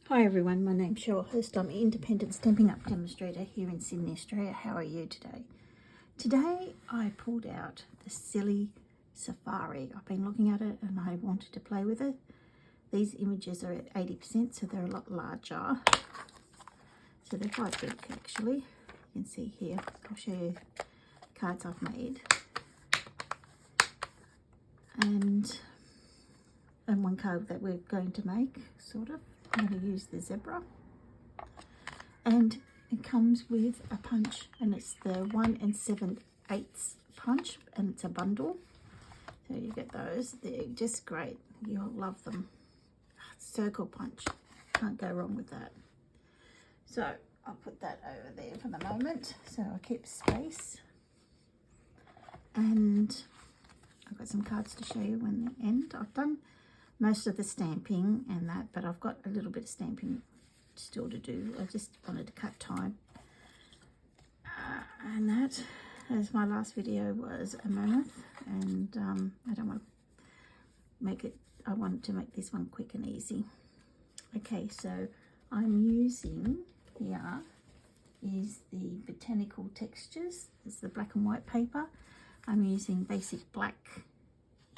Hi everyone, my name's Cheryl Hurst. I'm an independent Stampin' Up demonstrator here in Sydney, Australia. How are you today? Today I pulled out the Silly Safari. I've been looking at it and I wanted to play with it. These images are at 80%, so they're a lot larger. So they're quite big actually. You can see here. I'll show you cards I've made. And one card that we're going to make, sort of. I'm going to use the zebra, and it comes with a punch, and it's the 1 7/8 punch, and it's a bundle, so you get those. They're just great, you'll love them. Circle punch, can't go wrong with that. So I'll put that over there for the moment so I keep space, and I've got some cards to show you when they end. I've done most of the stamping and that, but I've got a little bit of stamping still to do. I just wanted to cut time. And that, as my last video was a mammoth, and I don't want to make it, I wanted to make this one quick and easy. Okay, so I'm using, here is the Botanical Textures. It's the black and white paper. I'm using basic black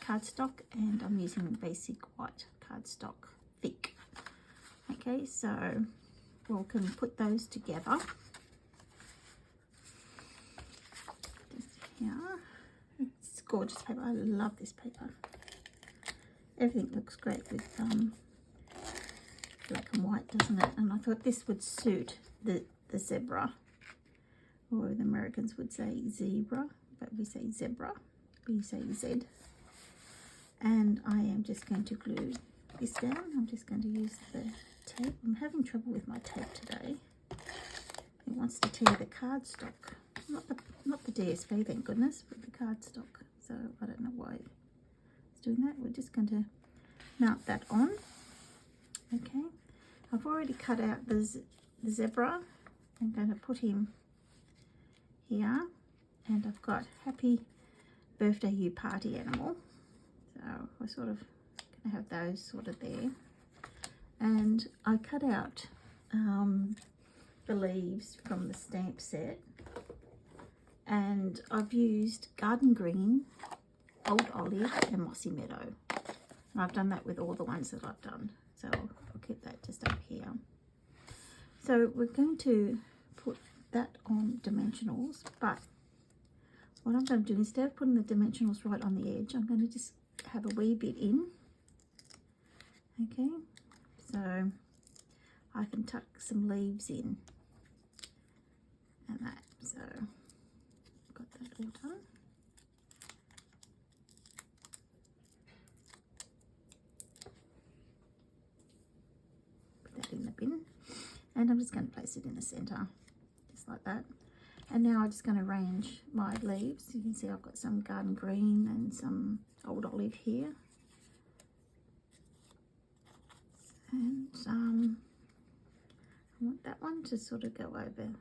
cardstock, and I'm using basic white cardstock, thick. Okay, so we can put those together. Just here. It's gorgeous paper. I love this paper. Everything looks great with black and white, doesn't it? And I thought this would suit the zebra, or the Americans would say zebra, but we say zebra. We say Z. And I am just going to glue this down. I'm just going to use the tape. I'm having trouble with my tape today. It wants to tear the cardstock. Not the DSP, thank goodness, but the cardstock. So I don't know why it's doing that. We're just going to mount that on. Okay. I've already cut out the zebra. I'm going to put him here. And I've got Happy Birthday You Party Animal. So we're sort of going to have those sort of there. And I cut out the leaves from the stamp set. And I've used Garden Green, Old Olive and Mossy Meadow. And I've done that with all the ones that I've done. So I'll keep that just up here. So we're going to put that on dimensionals. But what I'm going to do, instead of putting the dimensionals right on the edge, I'm going to just have a wee bit in. Okay, so I can tuck some leaves in and that. So got that all done. Put that in the bin, and I'm just going to place it in the center, just like that. And now I'm just going to arrange my leaves. You can see I've got some garden green and some old olive here. And I want that one to sort of go over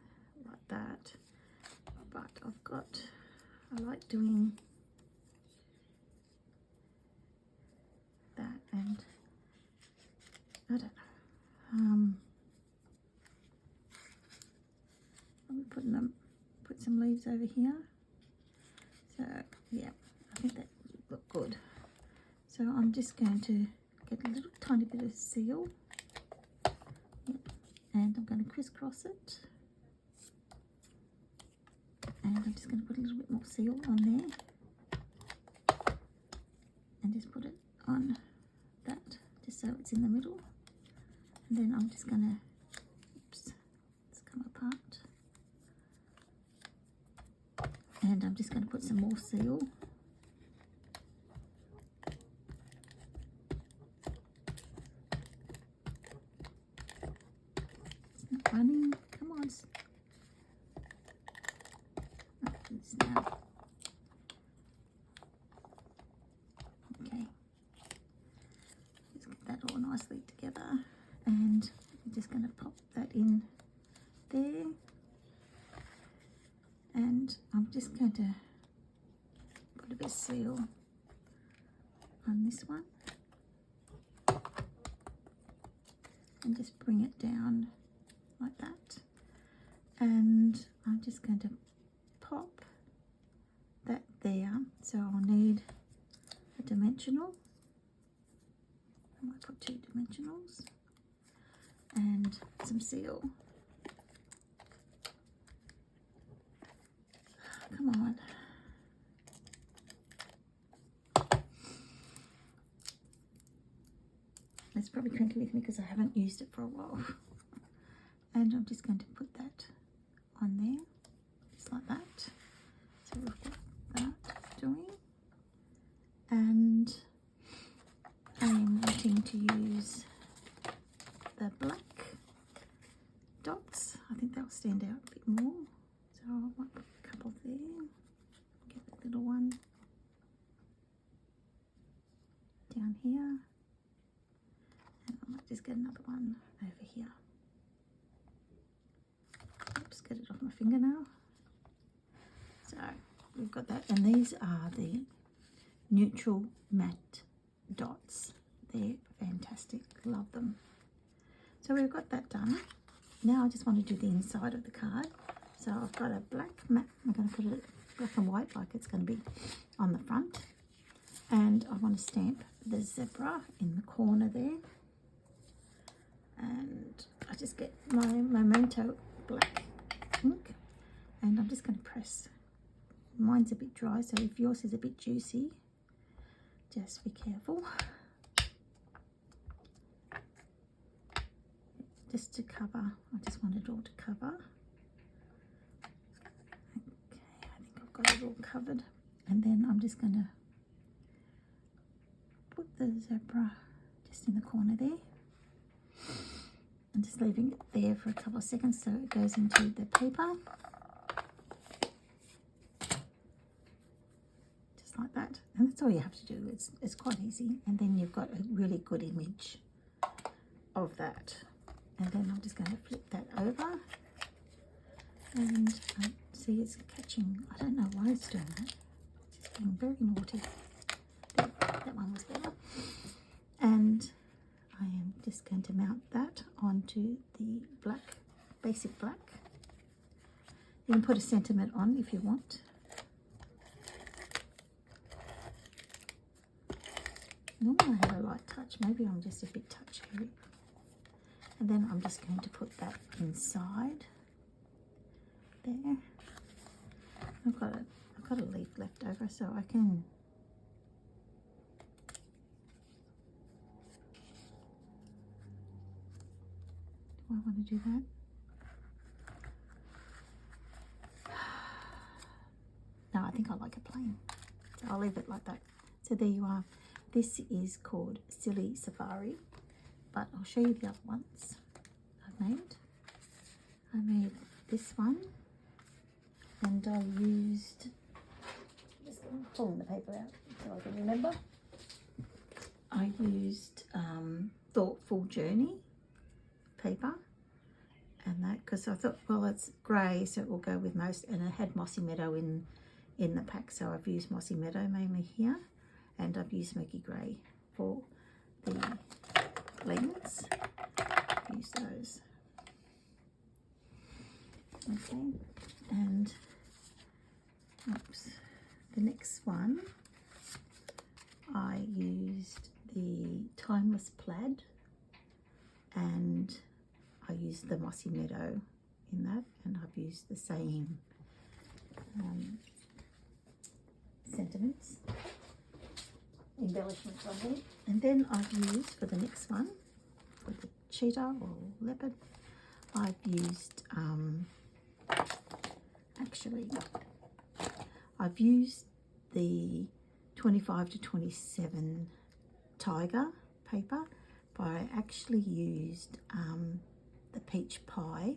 like that. But I've got, I like doing that, and I don't know. I'm putting them. Put some leaves over here. So yeah, I think that would look good. So I'm just going to get a little tiny bit of seal, and I'm going to crisscross it, and I'm just going to put a little bit more seal on there, and just put it on that, just so it's in the middle. And then I'm just going to, oops, it's come apart. And I'm just going to put some more seal. It's not running. Come on. Oh, it's now. Okay. Let's get that all nicely together. And I'm just going to pop that in there. And I'm just going to put a bit of seal on this one. and just bring it down like that. And I'm just going to pop that there. So I'll need a dimensional. I might put 2 dimensionals and some seal. Come on. It's probably crinkly with me because I haven't used it for a while. And I'm just going to put that on there, just like that. So we've got that doing. And I am wanting to use the black dots. I think they'll stand out a bit more. So I might put a couple there. Get the little one down here. And I might just get another one over here. Just get it off my finger now. So we've got that, and these are the neutral matte dots. They're fantastic, love them. So we've got that done. Now I just want to do the inside of the card. So I've got a black matte, I'm going to put it black and white like it's going to be on the front. And I want to stamp the zebra in the corner there. And I just get my Memento black ink, and I'm just going to press. Mine's a bit dry, so if yours is a bit juicy, just be careful. Just to cover, I just want it all to cover. Okay, I think I've got it all covered. And then I'm just going to put the zebra just in the corner there. And just leaving it there for a couple of seconds so it goes into the paper. Just like that. And that's all you have to do. It's quite easy. And then you've got a really good image of that. And then I'm just going to flip that over. And see, it's catching. I don't know why it's doing that. It's just being very naughty. There, that one was better. And I am just going to mount that onto the black, basic black. You can put a sentiment on if you want. Normally I have a light touch, maybe I'm just a bit touchy. And then I'm just going to put that inside there. I've got a leaf left over, so I can I want to do that. No, I think I like it plain. So I'll leave it like that. So there you are. This is called Silly Safari, but I'll show you the other ones I've made. I made this one, and I used, just pulling the paper out so I can remember. I used Thoughtful Journey paper, and that because I thought, well, it's grey, so it will go with most, and it had Mossy Meadow in the pack, so I've used Mossy Meadow mainly here, and I've used Smoky Grey for the blends. Use those. Okay, and oops, the next one I used the Timeless Plaid, and I used the Mossy Meadow in that, and I've used the same sentiments, embellishments on there. And then I've used, for the next one, for the cheetah or leopard, I've used, I've used the 25 to 27 tiger paper, but I actually used the peach pie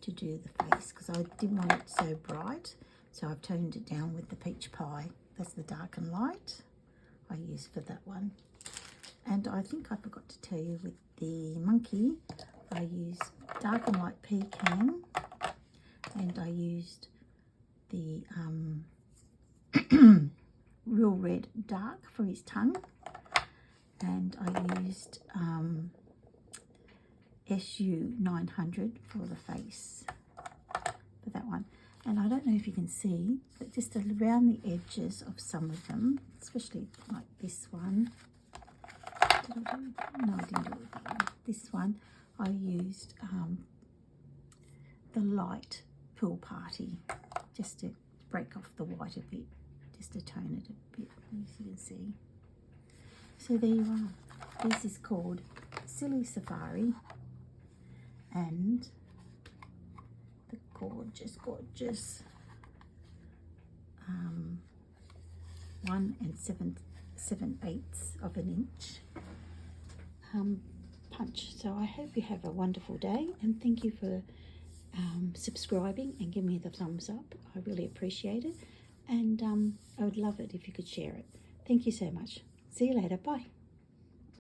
to do the face because I didn't want it so bright, so I've toned it down with the peach pie. That's the dark and light I used for that one. And I think I forgot to tell you, with the monkey I used dark and light pecan, and I used the real red dark for his tongue, and I used SU 900 for the face, for that one. And I don't know if you can see, but just around the edges of some of them, especially like this one. Did I do? No, I didn't do it with that one. This one, I used the light Pool Party just to break off the white a bit, just to tone it a bit, as you can see. So there you are. This is called Silly Safari, and the gorgeous 1 7/8 of an inch punch. So I hope you have a wonderful day, and thank you for subscribing and giving me the thumbs up. I really appreciate it, and I would love it if you could share it. Thank you so much. See you later. Bye.